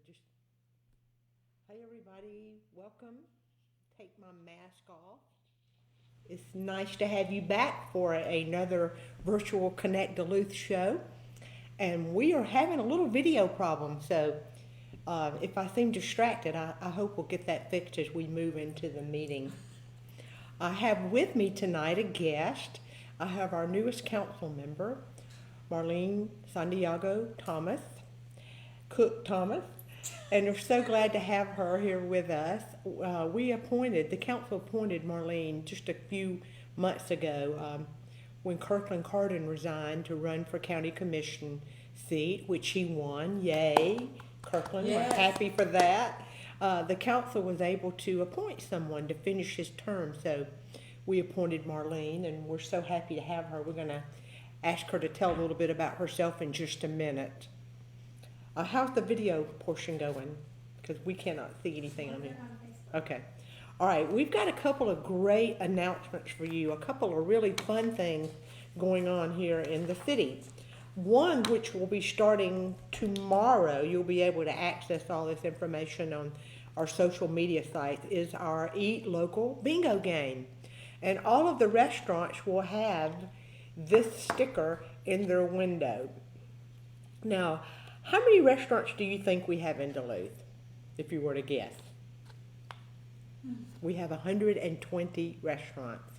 just, hey everybody, welcome. Take my mask off. It's nice to have you back for another virtual Connect Duluth show. And we are having a little video problem, so if I seem distracted, I hope we'll get that fixed as we move into the meeting. I have with me tonight a guest. I have our newest council member, Marline Santiago Thomas, Cook Thomas, and we're so glad to have her here with us. The council appointed Marline just a few months ago when Kirkland Carden resigned to run for county commission seat, which he won. Yay, Kirkland, yes. We're happy for that. The council was able to appoint someone to finish his term, so we appointed Marline, and we're so happy to have her. We're going to ask her to tell a little bit about herself in just a minute. How's the video portion going? Because we cannot see anything on here. Okay. All right, we've got a couple of great announcements for you, a couple of really fun things going on here in the city. One, which will be starting tomorrow, you'll be able to access all this information on our social media sites, is our Eat Local bingo game. And all of the restaurants will have this sticker in their window. Now, how many restaurants do you think we have in Duluth, if you were to guess? We have 120 restaurants.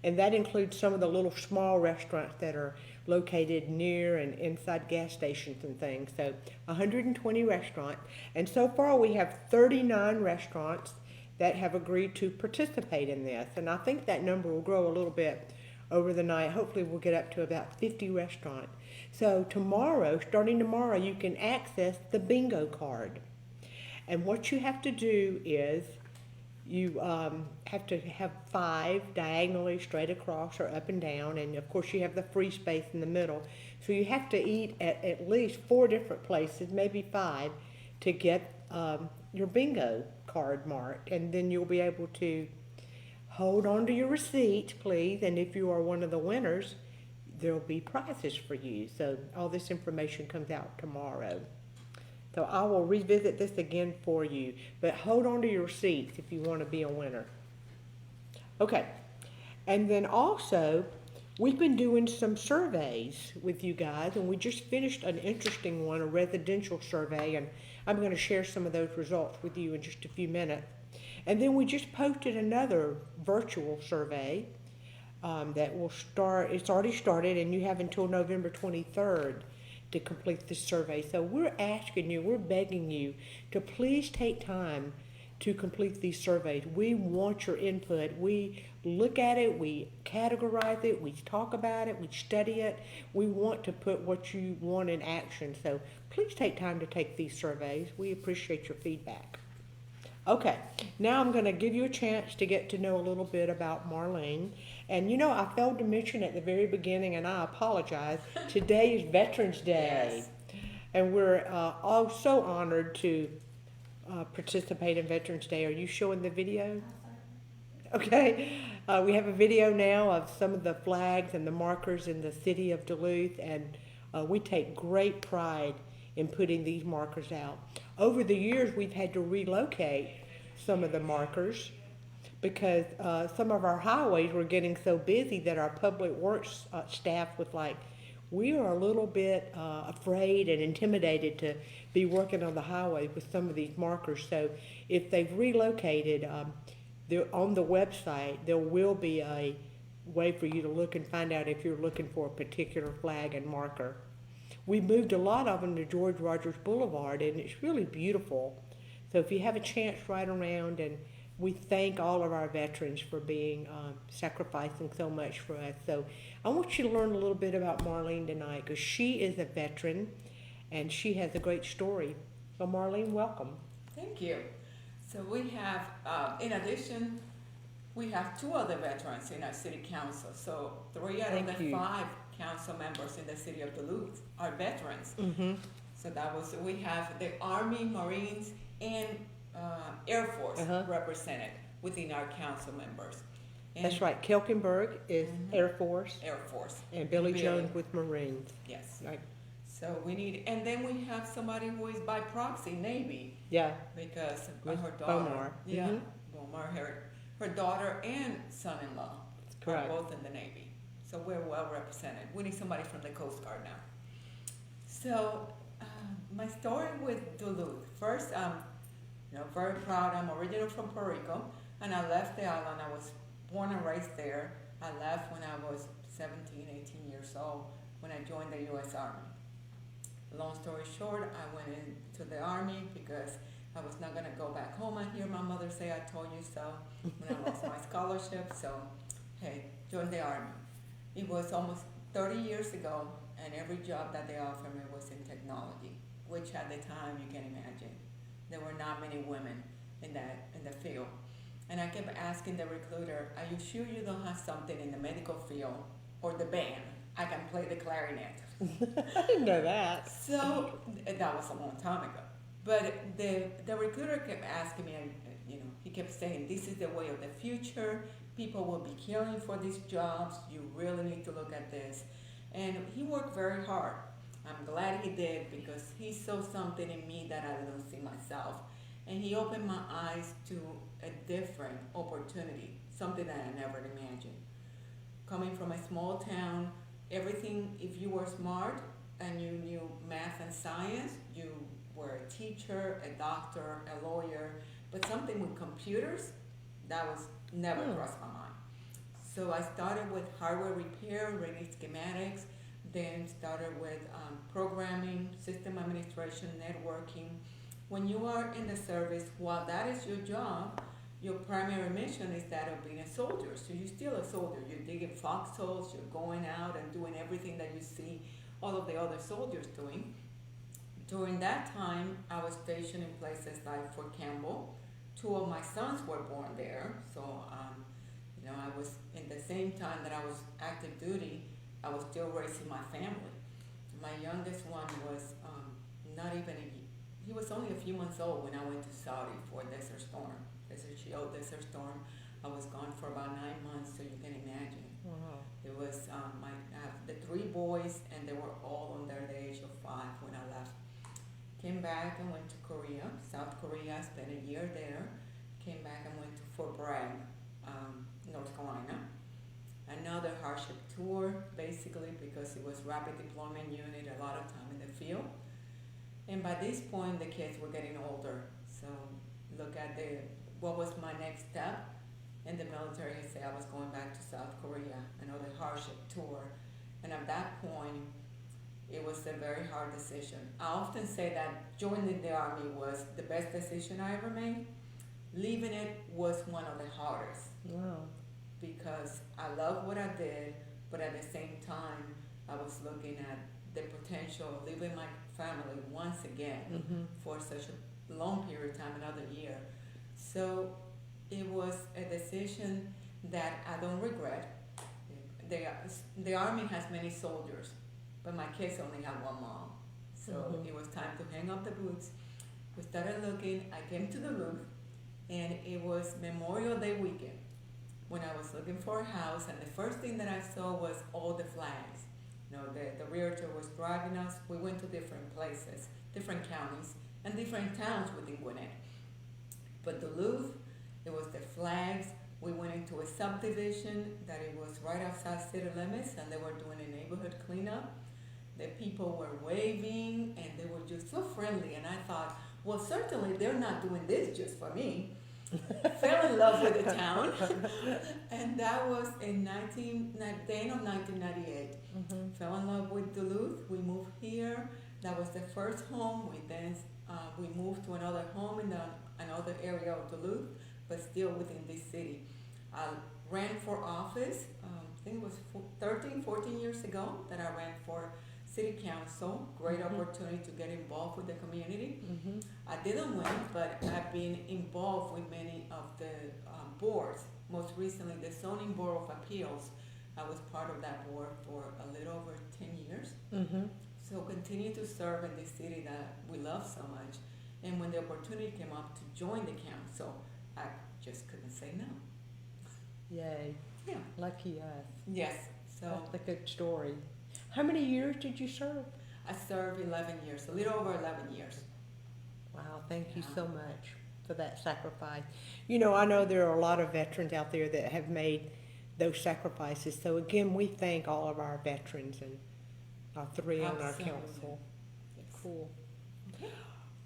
And that includes some of the little small restaurants that are located near and inside gas stations and things. So 120 restaurants. And so far we have 39 restaurants that have agreed to participate in this. And I think that number will grow a little bit over the night. Hopefully we'll get up to about 50 restaurants. So starting tomorrow, you can access the bingo card. And what you have to do is you have to have 5 diagonally straight across or up and down, and of course you have the free space in the middle. So you have to eat at least 4 different places, maybe 5, to get your bingo card marked, and then you'll be able to hold on to your receipt, please, and if you are one of the winners, there'll be prizes for you. So all this information comes out tomorrow. So I will revisit this again for you, but hold on to your receipts if you want to be a winner. Okay, and then also, we've been doing some surveys with you guys, and we just finished an interesting one, a residential survey, and I'm going to share some of those results with you in just a few minutes. And then we just posted another virtual survey that will start. It's already started, and you have until November 23rd to complete this survey. So we're asking you, we're begging you to please take time to complete these surveys. We want your input. We look at it, we categorize it, we talk about it, we study it. We want to put what you want in action. So please take time to take these surveys. We appreciate your feedback. Okay, now I'm going to give you a chance to get to know a little bit about Marline. And you know, I failed to mention at the very beginning, and I apologize, today is Veterans Day. Yes. And we're all so honored to participate in Veterans Day. Are you showing the video? Okay, we have a video now of some of the flags and the markers in the city of Duluth, and we take great pride in putting these markers out. Over the years, we've had to relocate some of the markers because some of our highways were getting so busy that our public works staff was like, we are a little bit afraid and intimidated to be working on the highway with some of these markers. So if they've relocated, on the website, there will be a way for you to look and find out if you're looking for a particular flag and marker. We moved a lot of them to George Rogers Boulevard, and it's really beautiful. So if you have a chance, ride around, and we thank all of our veterans for being sacrificing so much for us. So I want you to learn a little bit about Marline tonight, because she is a veteran, and she has a great story. So Marline, welcome. Thank you. So we have, in addition, we have 2 other veterans in our city council. So 3 out of the 5 council members in the city of Duluth are veterans. Mm-hmm. So we have the Army, Marines, and Air Force represented within our council members. And that's right. Kelkenberg is Air Force. Air Force. And Billy Jones with Marines. Yes. Right. So So we need, and then we have somebody who is by proxy, Navy, Yeah, because with her daughter. Bomar. Yeah, Mhm. Bomar, her daughter and son-in-law are Correct. both in the Navy. So we're well represented. We need somebody from the Coast Guard now. So my story with Duluth. First, very proud. I'm originally from Puerto Rico, and I left the island. I was born and raised there. I left when I was 17, 18 years old when I joined the U.S. Army. Long story short, I went into the Army because I was not going to go back home and hear my mother say, "I told you so," when I lost my scholarship. So, hey, joined the Army. It was almost 30 years ago, and every job that they offered me was in technology, which at the time, you can imagine, there were not many women in the field. And I kept asking the recruiter, "Are you sure you don't have something in the medical field or the band? I can play the clarinet." I didn't know that. So that was a long time ago. But the recruiter kept asking me, and he kept saying, "This is the way of the future. People will be killing for these jobs. You really need to look at this." And he worked very hard. I'm glad he did because he saw something in me that I didn't see myself. And he opened my eyes to a different opportunity, something that I never imagined. Coming from a small town, everything, if you were smart and you knew math and science, you were a teacher, a doctor, a lawyer, but something with computers, that was never crossed my mind. So I started with hardware repair, reading schematics, then started with programming, system administration, networking. When you are in the service, while that is your job, your primary mission is that of being a soldier. So you're still a soldier. You're digging foxholes, you're going out and doing everything that you see all of the other soldiers doing. During that time, I was stationed in places like Fort Campbell. 2 of my sons were born there. So, I was, in the same time that I was active duty, I was still raising my family. My youngest one was he was only a few months old when I went to Saudi for Desert Storm. Desert Storm. I was gone for about 9 months, so you can imagine. Wow. It was I have the 3 boys, and they were all under the age of 5 when I left. Came back and went to Korea, South Korea. I spent a year there. Came back and went to Fort Bragg, North Carolina. Another hardship tour, basically, because it was rapid deployment unit, a lot of time in the field. And by this point, the kids were getting older. So look at what was my next step in the military. I say I was going back to South Korea, another hardship tour. And at that point, it was a very hard decision. I often say that joining the Army was the best decision I ever made. Leaving it was one of the hardest. Wow. Because I love what I did, but at the same time, I was looking at the potential of leaving my family once again for such a long period of time, another year. So it was a decision that I don't regret. The Army has many soldiers, but my kids only have one mom. So it was time to hang up the boots. We started looking. I came to Duluth, and it was Memorial Day weekend when I was looking for a house, and the first thing that I saw was all the flags. The realtor was driving us. We went to different places, different counties, and different towns within Gwinnett. But Duluth, it was the flags. We went into a subdivision that it was right outside city limits, and they were doing a neighborhood cleanup. The people were waving, and they were just so friendly. And I thought, well, certainly they're not doing this just for me. Fell in love with the town, and that was in the end of 1998. Fell in love with Duluth. We moved here. That was the first home. We moved to another home in another area of Duluth, but still within this city. I ran for office. I think it was 14 years ago that I ran for city council. Great opportunity to get involved with the community. I didn't win, but I've been involved with many of the boards. Most recently, the Zoning Board of Appeals. I was part of that board for a little over 10 years. So continue to serve in this city that we love so much. And when the opportunity came up to join the council, I just couldn't say no. Yay. Yeah. Lucky us. Yes. So that's a good story. How many years did you serve? I served 11 years, a little over 11 years. Wow, thank you Yeah. so much for that sacrifice. You know, I know there are a lot of veterans out there that have made those sacrifices. So again, we thank all of our veterans and our three on our Absolutely. council. Yes. Cool. Okay.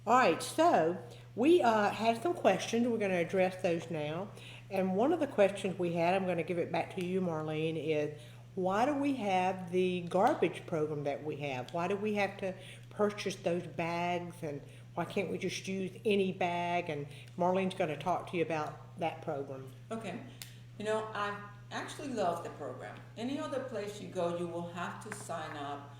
All right, so we had some questions. We're going to address those now. And one of the questions we had, I'm going to give it back to you, Marlene, is why do we have the garbage program that we have? Why do we have to purchase those bags, and why can't we just use any bag? And Marlene's going to talk to you about that program. Okay. You know, I actually love the program. Any other place you go, you will have to sign up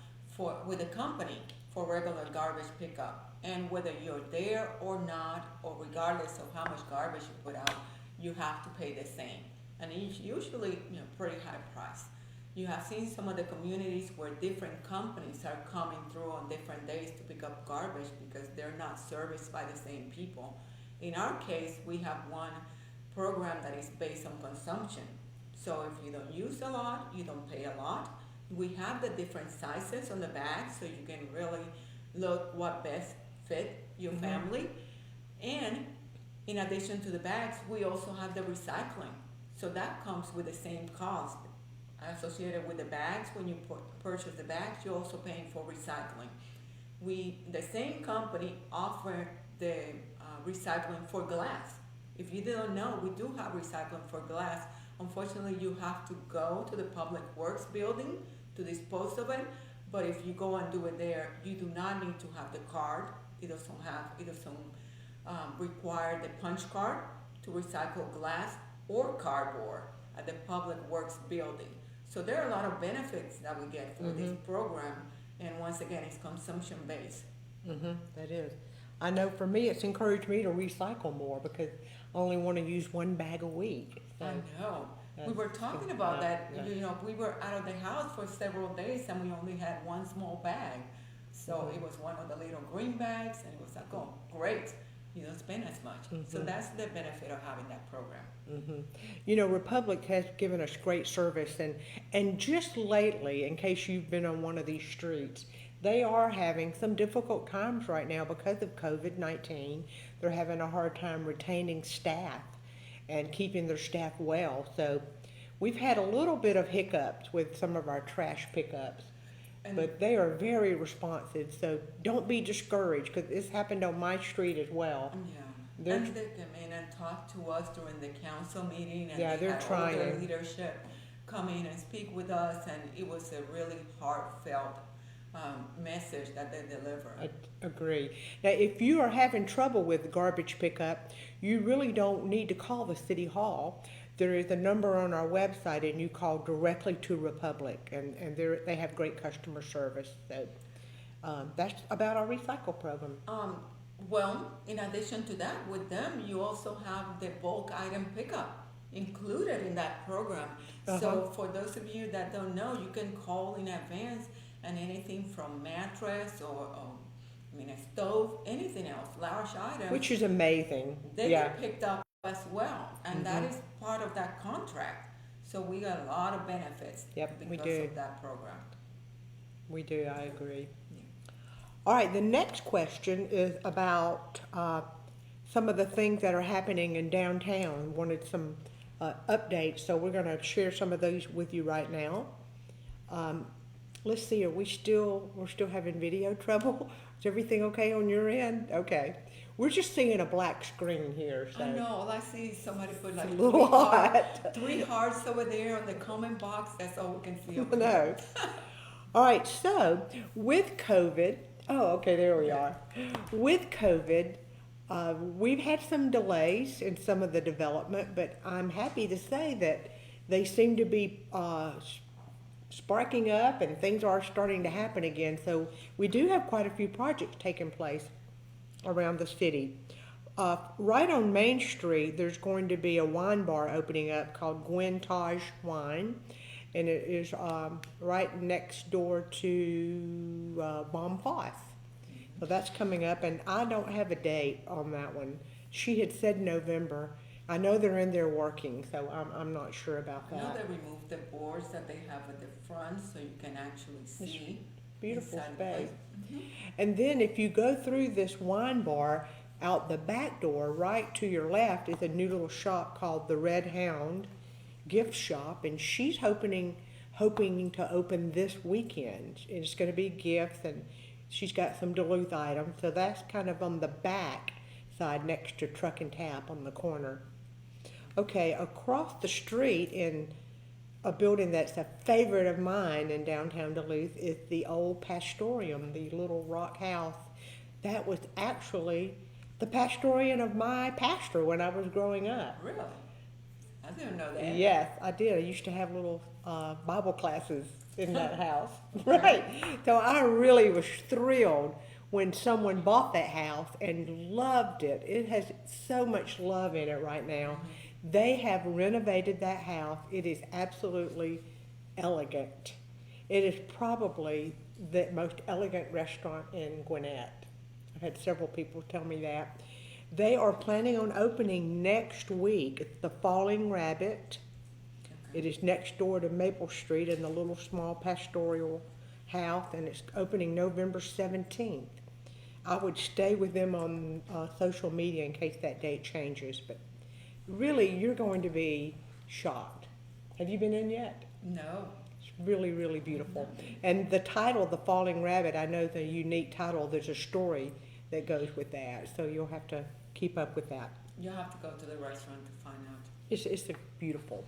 with a company for regular garbage pickup. And whether you're there or not, or regardless of how much garbage you put out, you have to pay the same. And it's usually, pretty high price. You have seen some of the communities where different companies are coming through on different days to pick up garbage because they're not serviced by the same people. In our case, we have one program that is based on consumption. So if you don't use a lot, you don't pay a lot. We have the different sizes on the bag so you can really look what best fit your family. And in addition to the bags, we also have the recycling. So that comes with the same cost associated with the bags. When you purchase the bags, you're also paying for recycling. The same company offer the recycling for glass. If you don't know, we do have recycling for glass. Unfortunately, you have to go to the Public Works building to dispose of it. But if you go and do it there, you do not need to have the card. It doesn't require the punch card to recycle glass or cardboard at the Public Works building. So there are a lot of benefits that we get for this program. And once again, it's consumption based. That is. I know for me, it's encouraged me to recycle more because I only want to use one bag a week. So I know. We were talking about that. We were out of the house for several days and we only had one small bag. So it was one of the little green bags and it was like, oh, great. You don't spend as much. So that's the benefit of having that program. You know, Republic has given us great service, and just lately, in case you've been on one of these streets, they are having some difficult times right now because of COVID-19. They're having a hard time retaining staff and keeping their staff well. So we've had a little bit of hiccups with some of our trash pickups, but they are very responsive. So don't be discouraged because this happened on my street as well. Yeah. And they come in and talk to us during the council meeting, and Yeah, they they're had all trying. their leadership come in and speak with us, and it was a really heartfelt message that they delivered. I agree. Now, if you are having trouble with garbage pickup, you really don't need to call the city hall. There is a number on our website, and you call directly to Republic, and they have great customer service. So that's about our recycle program. Well, in addition to that, with them, you also have the bulk item pickup included in that program. So for those of you that don't know, you can call in advance, and anything from mattress or a stove, anything else, large items, Which is amazing. they get picked up as well, and that is part of that contract. So we got a lot of benefits we because do. of that program. We do, I agree. All right, the next question is about some of the things that are happening in downtown. Wanted some updates, so we're going to share some of those with you right now. Let's see, we're still having video trouble? Is everything okay on your end? Okay. We're just seeing a black screen here. So. I know, all I see is somebody put like a little three hearts over there on the comment box. That's all we can see over No. there. All right, so with COVID, okay, there we are. With COVID, we've had some delays in some of the development, but I'm happy to say that they seem to be sparking up and things are starting to happen again. So we do have quite a few projects taking place around the city. Right on Main Street, there's going to be a wine bar opening up called Gwentage Wine, and it is right next door to Bompas. So that's coming up, and I don't have a date on that one. She had said November. I know they're in there working, so I'm not sure about I know that. they removed the boards that they have at the front so you can actually see beautiful inside the place. space. And then if you go through this wine bar, out the back door, right to your left, is a new little shop called the Red Hound Gift Shop, and she's hoping to open this weekend. It's going to be gifts, and she's got some Duluth items, so that's kind of on the back side next to Truck and Tap on the corner. Okay, across the street in a building that's a favorite of mine in downtown Duluth is the old Pastorium, the little rock house. That was actually the Pastorium of my pastor when I was growing up. Really? I didn't know that. Yes, I did. I used to have little Bible classes in that house. Right. So I really was thrilled when someone bought that house and loved it. It has so much love in it right now. They have renovated that house. It is absolutely elegant. It is probably the most elegant restaurant in Gwinnett. I've had several people tell me that. They are planning on opening next week. It's the Falling Rabbit. It is next door to Maple Street in the little small pastoral house, and it's opening November 17th. I would stay with them on social media in case that date changes, but really, you're going to be shocked. Have you been in yet? No. It's really, really beautiful. And the title, The Falling Rabbit, I know the unique title. There's a story that goes with that, so you'll have to keep up with that. You'll have to go to the restaurant to find out. It's beautiful.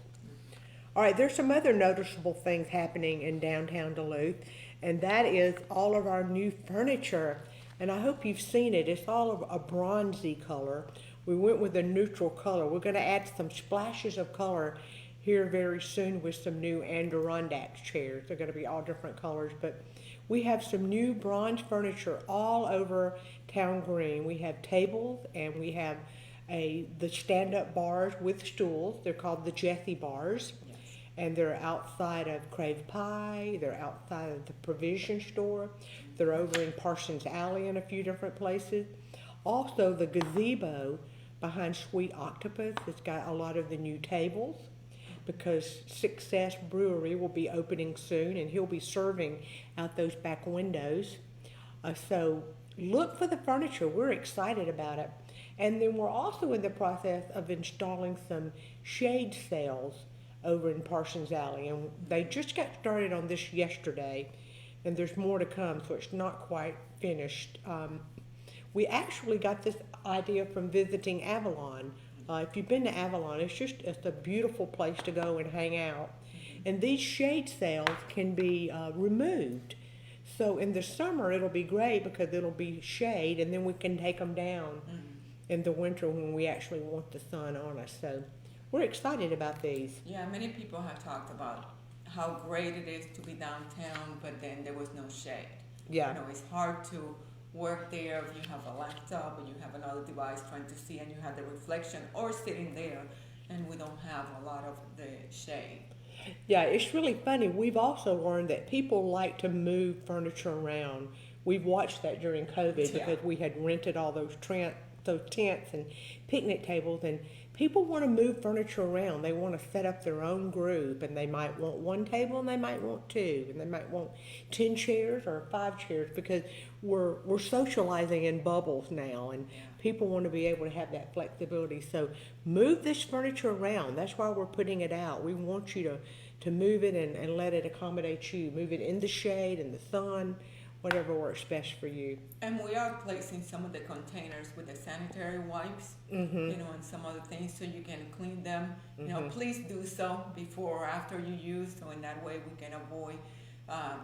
All right, there's some other noticeable things happening in downtown Duluth, and that is all of our new furniture. And I hope you've seen it. It's all of a bronzy color. We went with a neutral color. We're going to add some splashes of color here very soon with some new Adirondack chairs. They're going to be all different colors, but we have some new bronze furniture all over Town Green. We have tables, and we have the stand-up bars with stools. They're called the Jessie bars. Yes. And they're outside of Crave Pie. They're outside of the provision store. They're over in Parsons Alley in a few different places. Also, the gazebo behind Sweet Octopus has got a lot of the new tables because Success Brewery will be opening soon, and he'll be serving out those back windows. So look for the furniture. We're excited about it. And then we're also in the process of installing some shade sails over in Parsons Alley, and they just got started on this yesterday, and there's more to come, so it's not quite finished. We actually got this idea from visiting Avalon. If you've been to Avalon, it's a beautiful place to go and hang out. And these shade sails can be removed. So in the summer, it'll be great because it'll be shade, and then we can take them down in the winter when we actually want the sun on us. So we're excited about these. Yeah, many people have talked about how great it is to be downtown, but then there was no shade. Yeah. You know, it's hard to work there if you have a laptop and you have another device trying to see and you have the reflection or sitting there, and we don't have a lot of the shade. Yeah, it's really funny. We've also learned that people like to move furniture around. We've watched that during COVID because we had rented all those tents and picnic tables, and people want to move furniture around. They want to set up their own group, and they might want one table and they might want two, and they might want 10 chairs or 5 chairs because we're socializing in bubbles now, and people want to be able to have that flexibility. So move this furniture around. That's why we're putting it out. We want you to move it and let it accommodate you. Move it in the shade, in the sun, whatever works best for you. And we are placing some of the containers with the sanitary wipes, you know, and some other things so you can clean them. You know, please do so before or after you use, so in that way we can avoid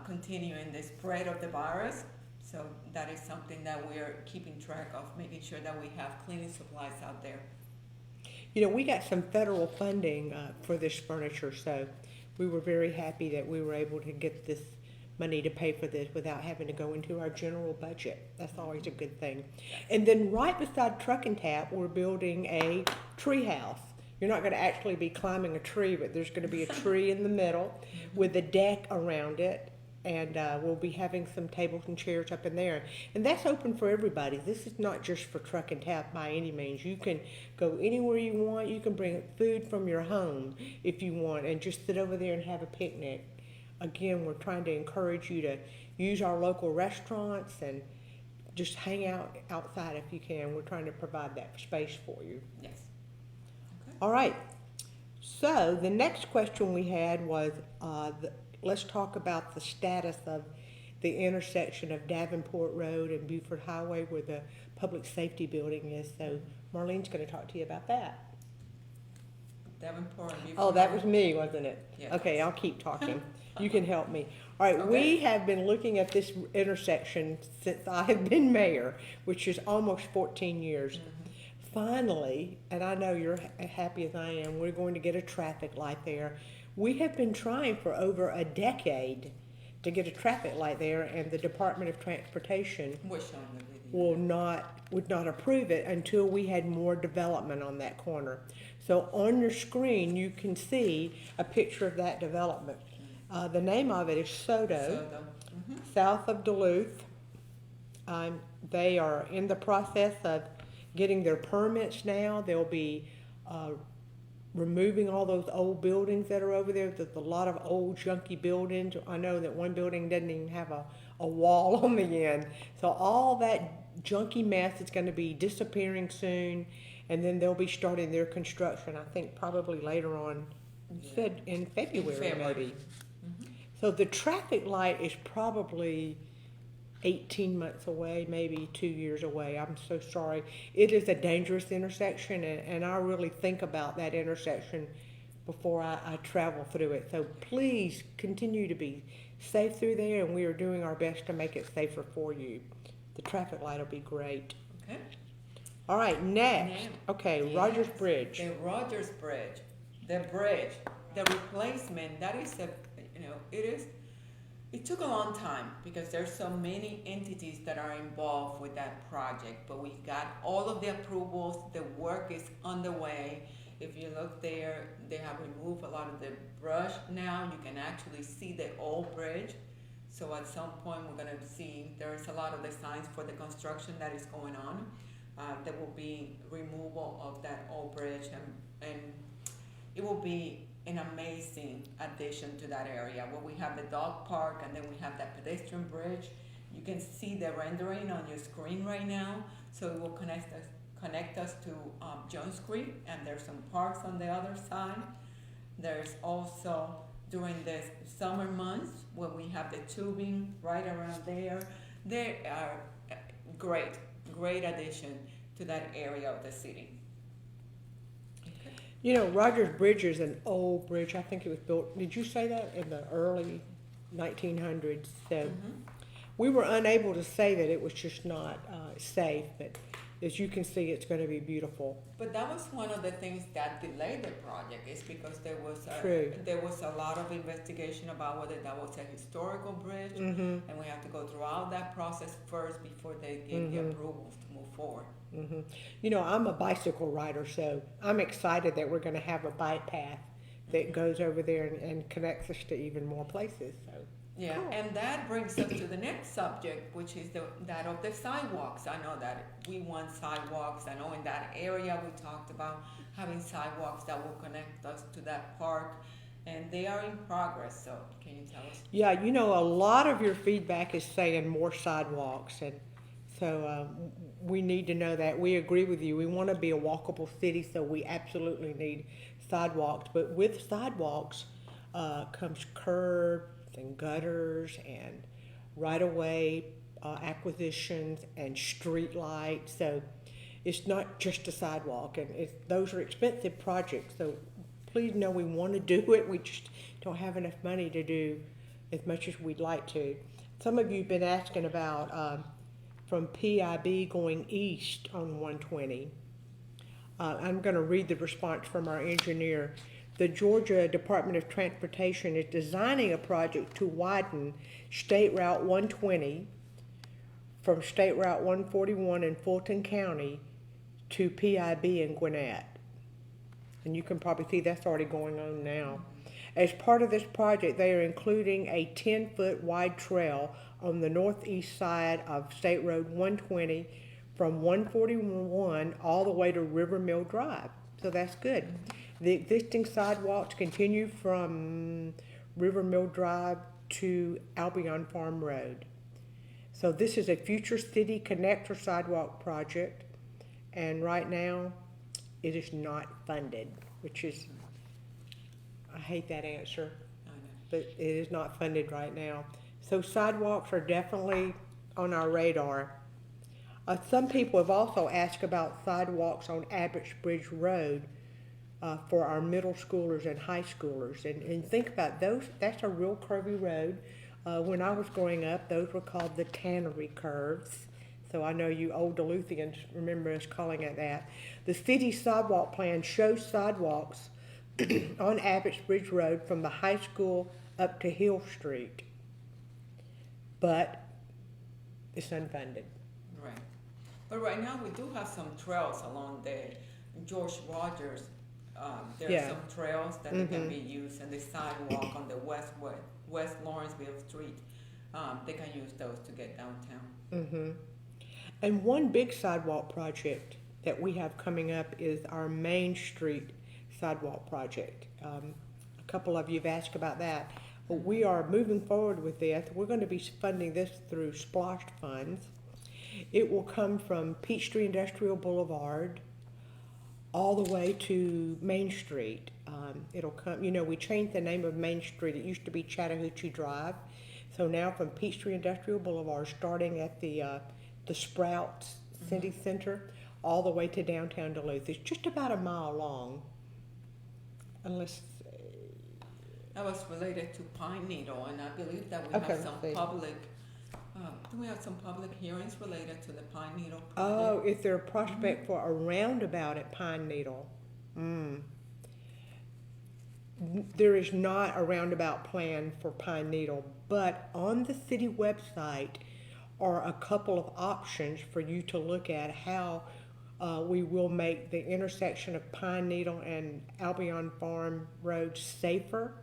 continuing the spread of the virus. So that is something that we are keeping track of, making sure that we have cleaning supplies out there. You know, we got some federal funding for this furniture, so we were very happy that we were able to get this money to pay for this without having to go into our general budget. That's always a good thing. And then right beside Truck and Tap, we're building a tree house. You're not going to actually be climbing a tree, but there's going to be a tree in the middle with a deck around it. And we'll be having some tables and chairs up in there. And that's open for everybody. This is not just for Truck and Tap by any means. You can go anywhere you want. You can bring food from your home if you want and just sit over there and have a picnic. again, we're trying to encourage you to use our local restaurants and just hang out outside if you can. We're trying to provide that space for you. Yes. Okay. All right. So the next question we had was, let's talk about the status of the intersection of Davenport Road and Beaufort Highway where the public safety building is. So Marlene's going to talk to you about that. Davenport and Beaufort. Oh, that was me, wasn't it? Yes. Okay, I'll keep talking. You can help me. All right, Okay. we have been looking at this intersection since I have been mayor, which is almost 14 years. Mm-hmm. Finally, and I know you're happy as I am, we're going to get a traffic light there. We have been trying for over a decade to get a traffic light there, and the Department of Transportation We're showing the video. would not approve it until we had more development on that corner. So on your screen, you can see a picture of that development. The name of it is Soto, south of Duluth. They are in the process of getting their permits now. They'll be removing all those old buildings that are over there. There's a lot of old junky buildings. I know that one building doesn't even have a wall on the end. So all that junky mess is going to be disappearing soon, and then they'll be starting their construction, I think probably later on in February maybe. So the traffic light is probably 18 months away, maybe 2 years away. I'm so sorry. It is a dangerous intersection, and I really think about that intersection before I travel through it. So please continue to be safe through there, and we are doing our best to make it safer for you. The traffic light will be great. Okay. All right, next. Okay, Yes. Rogers Bridge. The Rogers Bridge, the replacement, that is it took a long time because there's so many entities that are involved with that project, but we got all of the approvals, the work is underway. If you look there, they have removed a lot of the brush now. You can actually see the old bridge. So at some point we're gonna see, there's a lot of the signs for the construction that is going on. There will be removal of that old bridge, and it will be an amazing addition to that area where we have the dog park and then we have that pedestrian bridge. You can see the rendering on your screen right now. So it will connect us to Jones Creek, and there's some parks on the other side. There's also during the summer months where we have the tubing right around there. They are great addition to that area of the city. You know, Rogers Bridge is an old bridge. I think it was built, did you say that, in the early 1900s? So we were unable to say that it was just not safe, but as you can see, it's going to be beautiful. But that was one of the things that delayed the project, is because there was a lot of investigation about whether that was a historical bridge, and we have to go through all that process first before they give the approvals to move forward. You know, I'm a bicycle rider, so I'm excited that we're going to have a bike path that goes over there and connects us to even more places. So yeah, cool. And that brings us to the next subject, which is that of the sidewalks. I know that we want sidewalks. I know in that area we talked about having sidewalks that will connect us to that park, and they are in progress. So can you tell us? Yeah, you know, a lot of your feedback is saying more sidewalks, and so we need to know that. We agree with you. We want to be a walkable city, so we absolutely need sidewalks. But with sidewalks comes curbs and gutters and right-of-way acquisitions and street lights. So it's not just a sidewalk, and those are expensive projects. So please know we want to do it. We just don't have enough money to do as much as we'd like to. Some of you have been asking about from PIB going east on 120. I'm going to read the response from our engineer. The Georgia Department of Transportation is designing a project to widen State Route 120 from State Route 141 in Fulton County to PIB in Gwinnett. And you can probably see that's already going on now. As part of this project, they are including a 10-foot wide trail on the northeast side of State Road 120 from 141 all the way to River Mill Drive. So that's good. The existing sidewalks continue from River Mill Drive to Albion Farm Road. So this is a future city connector sidewalk project, and right now it is not funded, which is, I hate that answer, but it is not funded right now. So sidewalks are definitely on our radar. Some people have also asked about sidewalks on Abbotsbridge Road for our middle schoolers and high schoolers. And think about those, that's a real curvy road. When I was growing up, those were called the tannery curves. So I know you old Duluthians remember us calling it that. The city sidewalk plan shows sidewalks on Abbotsbridge Road from the high school up to Hill Street. But it's unfunded. Right. But right now we do have some trails along the George Rogers. There are some trails that they can be used, and the sidewalk on the West Lawrenceville Street. They can use those to get downtown. And one big sidewalk project that we have coming up is our Main Street sidewalk project. A couple of you have asked about that. But we are moving forward with this. We're going to be funding this through splashed funds. It will come from Peachtree Industrial Boulevard all the way to Main Street. It'll come, you know, we changed the name of Main Street. It used to be Chattahoochee Drive. So now from Peachtree Industrial Boulevard, starting at the Sprouts City Center, all the way to downtown Duluth. It's just about a mile long, unless... That was related to Pine Needle, and I believe that we have some public... do we have some public hearings related to the Pine Needle project? Oh, is there a prospect for a roundabout at Pine Needle? There is not a roundabout plan for Pine Needle, but on the city website are a couple of options for you to look at how we will make the intersection of Pine Needle and Albion Farm Road safer.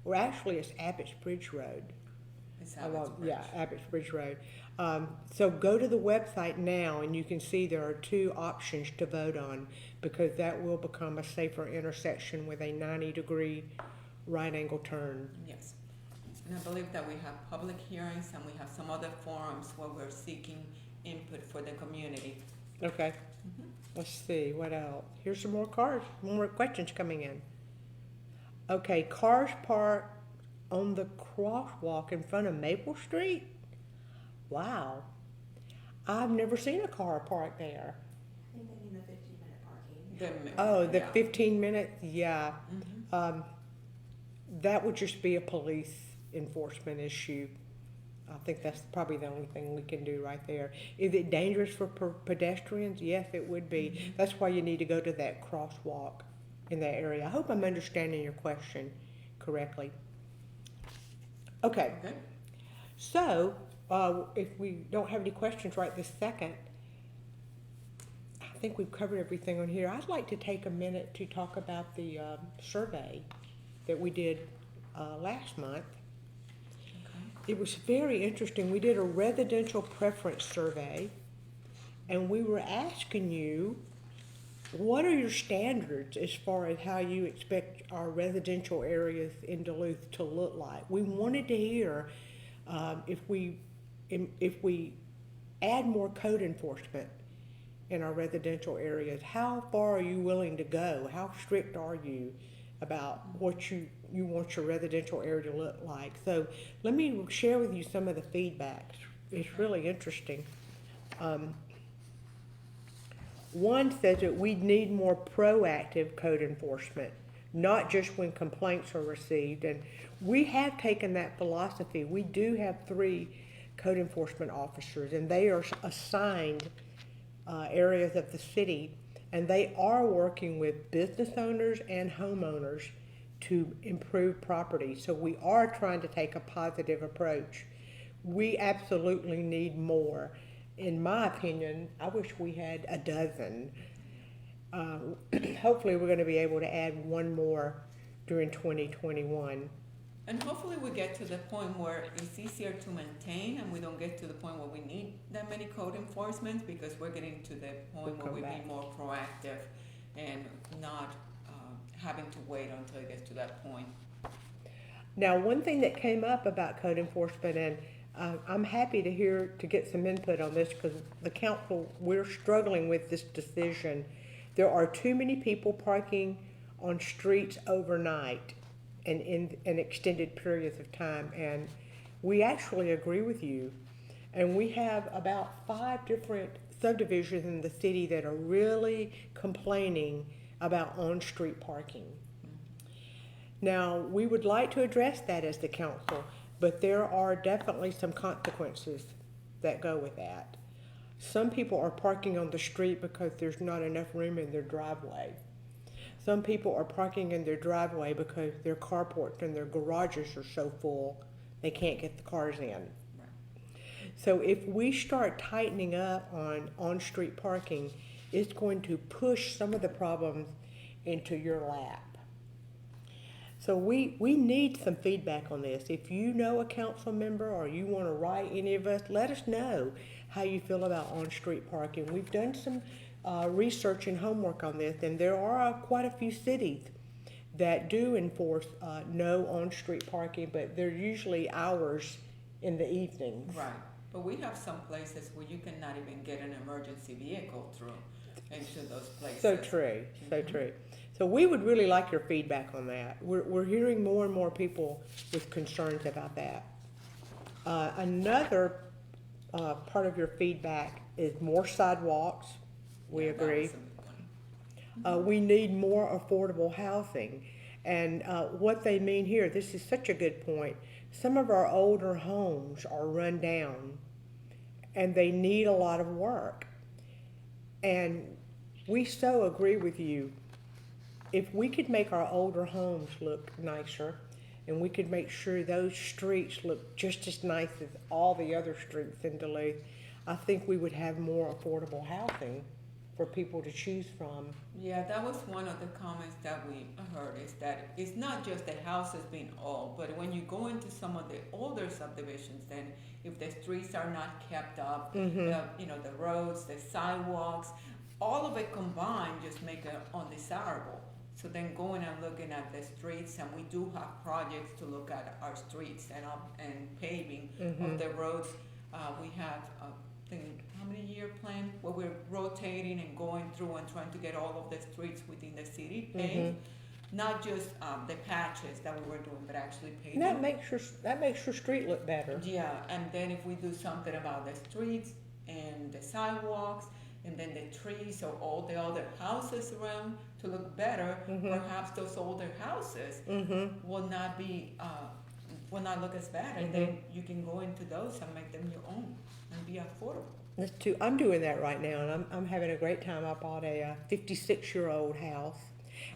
Or actually, it's Abbotsbridge Road. It's Abbotsbridge. Yeah, Abbotsbridge Road. So go to the website now, and you can see there are two options to vote on, because that will become a safer intersection with a 90-degree right-angle turn. Yes. And I believe that we have public hearings, and we have some other forums where we're seeking input for the community. Okay. Let's see, what else? Here's some more more questions coming in. Okay, cars parked on the crosswalk in front of Maple Street? Wow. I've never seen a car parked there. I think they mean the 15-minute parking. Oh, the 15 minutes? Yeah. That would just be a police enforcement issue. I think that's probably the only thing we can do right there. Is it dangerous for pedestrians? Yes, it would be. That's why you need to go to that crosswalk in that area. I hope I'm understanding your question correctly. Okay. So, if we don't have any questions right this second, I think we've covered everything on here. I'd like to take a minute to talk about the survey that we did last month. It was very interesting. We did a residential preference survey, and we were asking you, what are your standards as far as how you expect our residential areas in Duluth to look like? We wanted to hear if we add more code enforcement in our residential areas, how far are you willing to go? How strict are you about what you want your residential area to look like? So let me share with you some of the feedback. It's really interesting. One says that we need more proactive code enforcement, not just when complaints are received. And we have taken that philosophy. We do have 3 code enforcement officers, and they are assigned areas of the city, and they are working with business owners and homeowners to improve property. So we are trying to take a positive approach. We absolutely need more. In my opinion, I wish we had a dozen. Hopefully we're going to be able to add one more during 2021. And hopefully we get to the point where it's easier to maintain, and we don't get to the point where we need that many code enforcement, because we're getting to the point where we be more proactive and not having to wait until it gets to that point. Now, one thing that came up about code enforcement, and I'm happy to get some input on this because the council, we're struggling with this decision. There are too many people parking on streets overnight and in extended periods of time, and we actually agree with you. And we have about 5 different subdivisions in the city that are really complaining about on-street parking. Now, we would like to address that as the council, but there are definitely some consequences that go with that. Some people are parking on the street because there's not enough room in their driveway. Some people are parking in their driveway because their carports and their garages are so full they can't get the cars in. So if we start tightening up on on-street parking, it's going to push some of the problems into your lap. So we need some feedback on this. If you know a council member or you want to write any of us, let us know how you feel about on-street parking. We've done some research and homework on this, and there are quite a few cities that do enforce no on-street parking, but they're usually hours in the evenings. Right. But we have some places where you cannot even get an emergency vehicle through into those places. So true, so true. So we would really like your feedback on that. We're hearing more and more people with concerns about that. Another part of your feedback is more sidewalks. We agree. We need more affordable housing. And what they mean here, this is such a good point. Some of our older homes are run down and they need a lot of work. And we so agree with you. If we could make our older homes look nicer and we could make sure those streets look just as nice as all the other streets in Duluth, I think we would have more affordable housing for people to choose from. Yeah, that was one of the comments that we heard, is that it's not just the houses being old, but when you go into some of the older subdivisions, then if the streets are not kept up, the roads, the sidewalks, all of it combined just make it undesirable. So then going and looking at the streets, and we do have projects to look at our streets and paving of the roads. We have how many year plan where we're rotating and going through and trying to get all of the streets within the city paved, not just the patches that we were doing, but actually paving. That makes your street look better. Yeah, and then if we do something about the streets and the sidewalks and then the trees, so all the other houses around to look better, perhaps those older houses will not look as bad, and then you can go into those and make them your own and be affordable. I'm doing that right now, and I'm having a great time. I bought a 56-year-old house,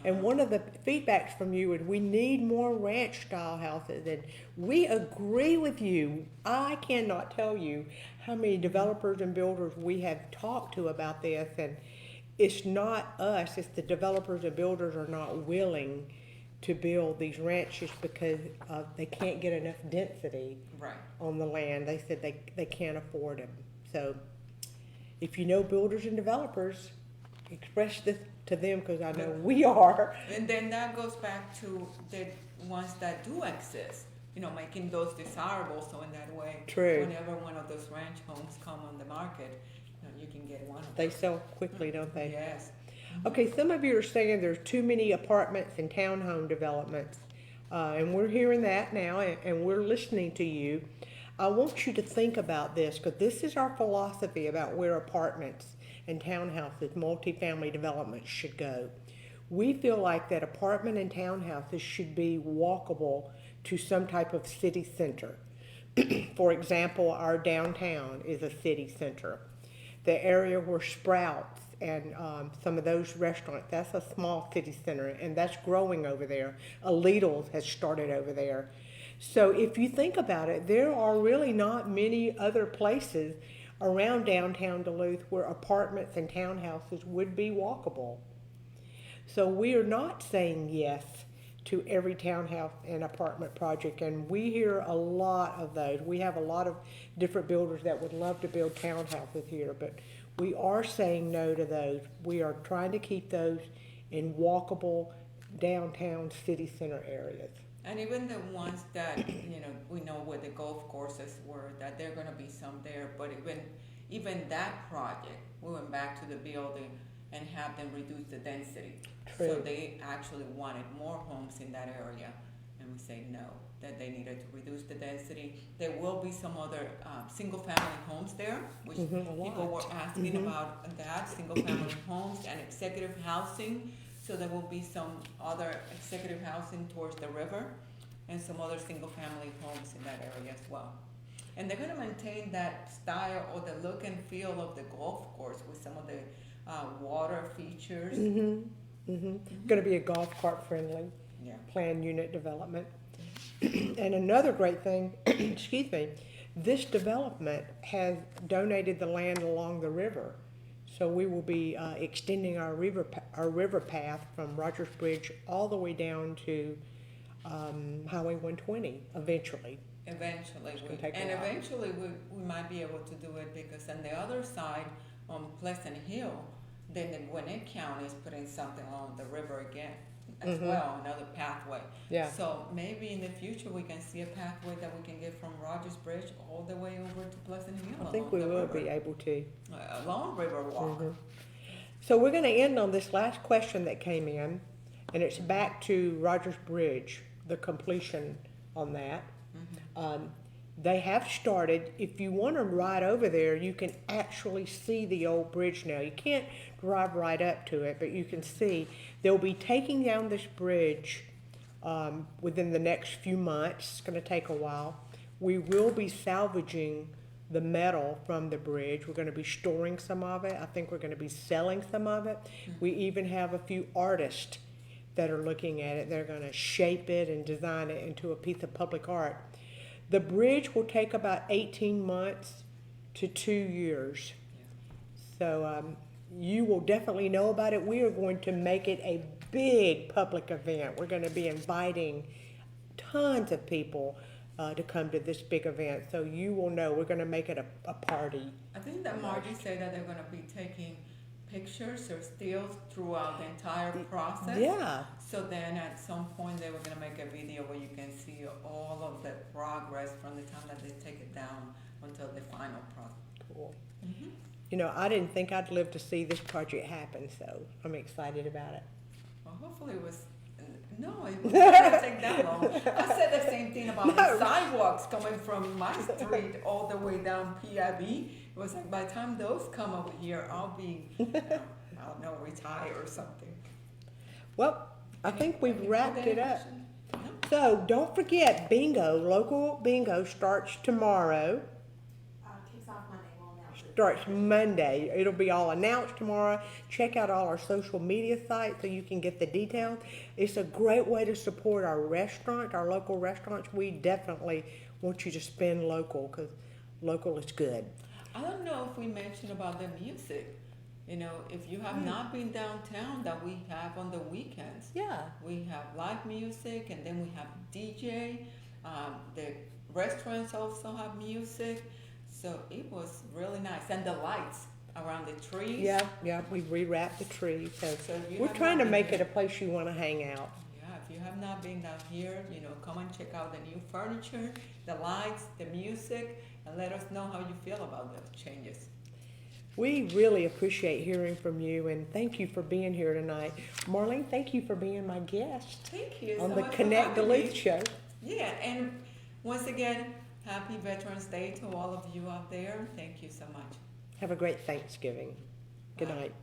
and one of the feedbacks from you is we need more ranch-style houses, and we agree with you. I cannot tell you how many developers and builders we have talked to about this, and it's not us, it's the developers and builders are not willing to build these ranches because they can't get enough density on the land. They said they can't afford them. So if you know builders and developers, express this to them, because I know we are. And then that goes back to the ones that do exist, making those desirable, so in that way, whenever one of those ranch homes come on the market, you can get one of them. They sell quickly, don't they? Yes. Okay, some of you are saying there's too many apartments and townhome developments, and we're hearing that now, and we're listening to you. I want you to think about this, because this is our philosophy about where apartments and townhouses, multifamily developments should go. We feel like that apartment and townhouses should be walkable to some type of city center. For example, our downtown is a city center. The area where Sprouts and some of those restaurants, that's a small city center, and that's growing over there. A Lidl's has started over there. So if you think about it, there are really not many other places around downtown Duluth where apartments and townhouses would be walkable. So we are not saying yes to every townhouse and apartment project, and we hear a lot of those. We have a lot of different builders that would love to build townhouses here, but we are saying no to those. We are trying to keep those in walkable downtown city center areas. And even the ones that, we know where the golf courses were, that there are gonna be some there, but even that project, we went back to the building and have them reduce the density. True. So they actually wanted more homes in that area, and we say no, that they needed to reduce the density. There will be some other, single-family homes there, which Mhm, a people lot. were asking Mhm. about that, single-family homes and executive housing. So there will be some other executive housing towards the river and some other single-family homes in that area as well. And they're gonna maintain that style or the look and feel of the golf course with some of the water features. Going to be a golf cart friendly Yeah. planned unit development. And another great thing, excuse me, this development has donated the land along the river. So we will be extending our river path from Rogersbridge all the way down to Highway 120 eventually. Eventually, gonna take a while. eventually we might be able to do it because on the other side, on Pleasant Hill, then the Gwinnett County is putting something along the river again as well, another pathway. Yeah. So maybe in the future we can see a pathway that we can get from Rogersbridge all the way over to Pleasant Hill. I think along we the will river. be able to. A long river walk. So we're going to end on this last question that came in, and it's back to Rogersbridge, the completion on that. They have started. If you want to ride over there, you can actually see the old bridge now. You can't drive right up to it, but you can see. They'll be taking down this bridge within the next few months. It's going to take a while. We will be salvaging the metal from the bridge. We're going to be storing some of it. I think we're going to be selling some of it. We even have a few artists that are looking at it. They're going to shape it and design it into a piece of public art. The bridge will take about 18 months to 2 years. So you will definitely know about it. We are going to make it a big public event. We're going to be inviting tons of people to come to this big event. So you will know. We're going to make it a party. I think that Margie said that they're gonna be taking pictures or stills throughout the entire process. Yeah. So then at some point they were gonna make a video where you can see all of the progress from the time that they take it down until the final product. Cool. You know, I didn't think I'd live to see this project happen, so I'm excited about it. Well, hopefully it was, no, it wasn't gonna take that long. I said the same thing about the sidewalks coming from my street all the way down PIB. It was like by the time those come over here, I'll be, I don't know, retired or something. Well, I think we've Any wrapped other it up. questions? No? So don't forget, bingo, local bingo starts tomorrow. Kicks off Monday, we'll announce it. Starts Monday. It'll be all announced tomorrow. Check out all our social media sites so you can get the details. It's a great way to support our restaurant, our local restaurants. We definitely want you to spend local because local is good. I don't know if we mentioned about the music. You know, if you have not been downtown, that we have on the weekends. Yeah. We have live music, and then we have DJ. The restaurants also have music. So it was really nice. And the lights around the trees. Yeah, we rewrapped the tree. So So if you we're have trying not to been make here- it a place you want to hang out. Yeah, if you have not been down here, come and check out the new furniture, the lights, the music, and let us know how you feel about those changes. We really appreciate hearing from you, and thank you for being here tonight. Marlene, thank you for being my guest Thank you on so the much for Connect having me. Duluth show. Yeah, and once again, happy Veterans Day to all of you out there. Thank you so much. Have a great Thanksgiving. Good Bye. night.